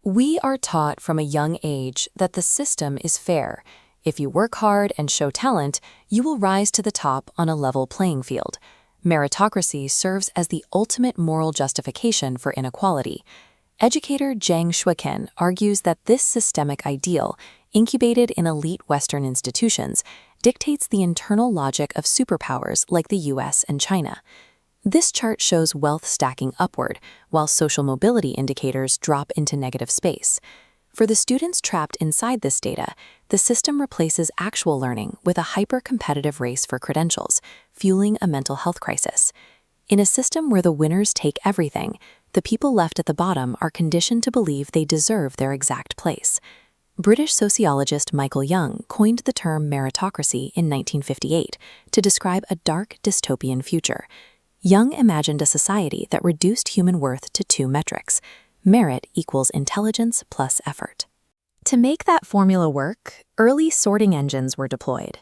We are taught from a young age that the system is fair. If you work hard and show talent, you will rise to the top on a level playing field. Meritocracy serves as the ultimate moral justification for inequality. Educator Jiang Xueqin argues that this systemic ideal, incubated in elite Western institutions, dictates the internal logic of superpowers like the US and China. This chart shows wealth stacking upward, while social mobility indicators drop into negative space. For the students trapped inside this data, the system replaces actual learning with a hyper-competitive race for credentials, fueling a mental health crisis. In a system where the winners take everything, the people left at the bottom are conditioned to believe they deserve their exact place. British sociologist Michael Young coined the term meritocracy in 1958 to describe a dark dystopian future. Young imagined a society that reduced human worth to two metrics: merit equals intelligence plus effort. To make that formula work, early sorting engines were deployed.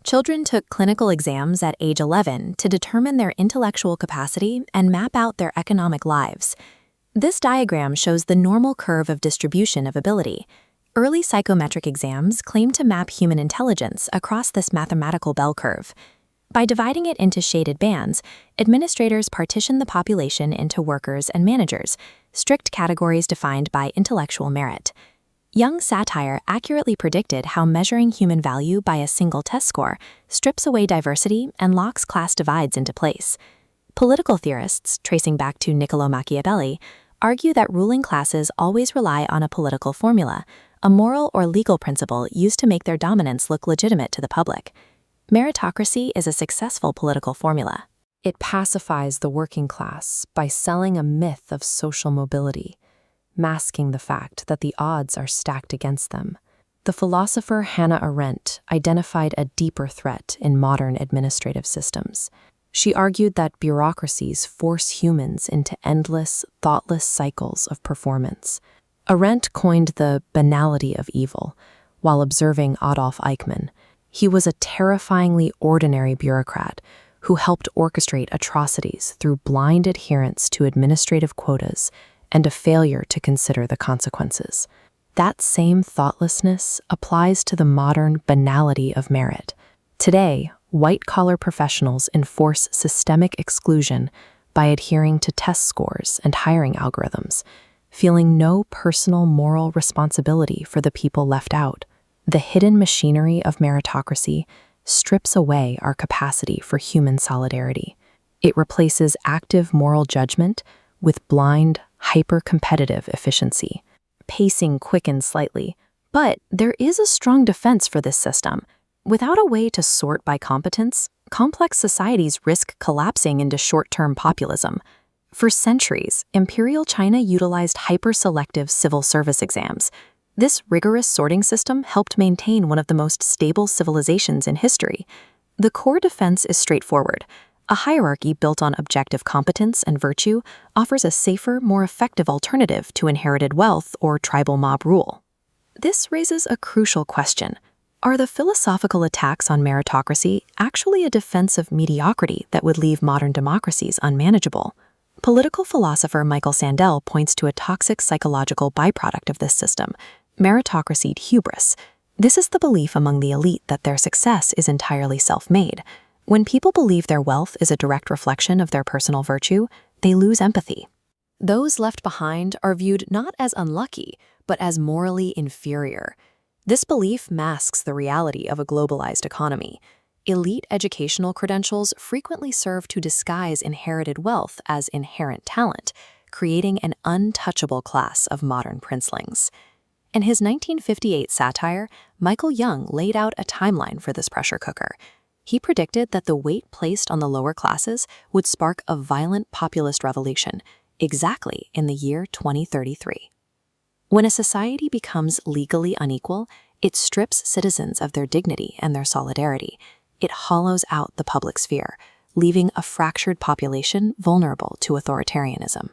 Children took clinical exams at age 11 to determine their intellectual capacity and map out their economic lives. This diagram shows the normal curve of distribution of ability. Early psychometric exams claim to map human intelligence across this mathematical bell curve. By dividing it into shaded bands, administrators partition the population into workers and managers, strict categories defined by intellectual merit. Young's satire accurately predicted how measuring human value by a single test score strips away diversity and locks class divides into place. Political theorists, tracing back to Niccolò Machiavelli, argue that ruling classes always rely on a political formula, a moral or legal principle used to make their dominance look legitimate to the public. Meritocracy is a successful political formula. It pacifies the working class by selling a myth of social mobility, masking the fact that the odds are stacked against them. The philosopher Hannah Arendt identified a deeper threat in modern administrative systems. She argued that bureaucracies force humans into endless, thoughtless cycles of performance. Arendt coined the banality of evil, while observing Adolf Eichmann. He was a terrifyingly ordinary bureaucrat who helped orchestrate atrocities through blind adherence to administrative quotas and a failure to consider the consequences. That same thoughtlessness applies to the modern banality of merit. Today, white-collar professionals enforce systemic exclusion by adhering to test scores and hiring algorithms, feeling no personal moral responsibility for the people left out. The hidden machinery of meritocracy strips away our capacity for human solidarity. It replaces active moral judgment with blind, hyper-competitive efficiency. Pacing quickens slightly, but there is a strong defense for this system. Without a way to sort by competence, complex societies risk collapsing into short-term populism. For centuries, Imperial China utilized hyper-selective civil service exams. This rigorous sorting system helped maintain one of the most stable civilizations in history. The core defense is straightforward. A hierarchy built on objective competence and virtue offers a safer, more effective alternative to inherited wealth or tribal mob rule. This raises a crucial question. Are the philosophical attacks on meritocracy actually a defense of mediocrity that would leave modern democracies unmanageable? Political philosopher Michael Sandel points to a toxic psychological byproduct of this system: meritocracy hubris. This is the belief among the elite that their success is entirely self-made. When people believe their wealth is a direct reflection of their personal virtue, they lose empathy. Those left behind are viewed not as unlucky, but as morally inferior. This belief masks the reality of a globalized economy. Elite educational credentials frequently serve to disguise inherited wealth as inherent talent, creating an untouchable class of modern princelings. In his 1958 satire, Michael Young laid out a timeline for this pressure cooker. He predicted that the weight placed on the lower classes would spark a violent populist revolution, exactly in the year 2033. When a society becomes legally unequal, it strips citizens of their dignity and their solidarity. It hollows out the public sphere, leaving a fractured population vulnerable to authoritarianism.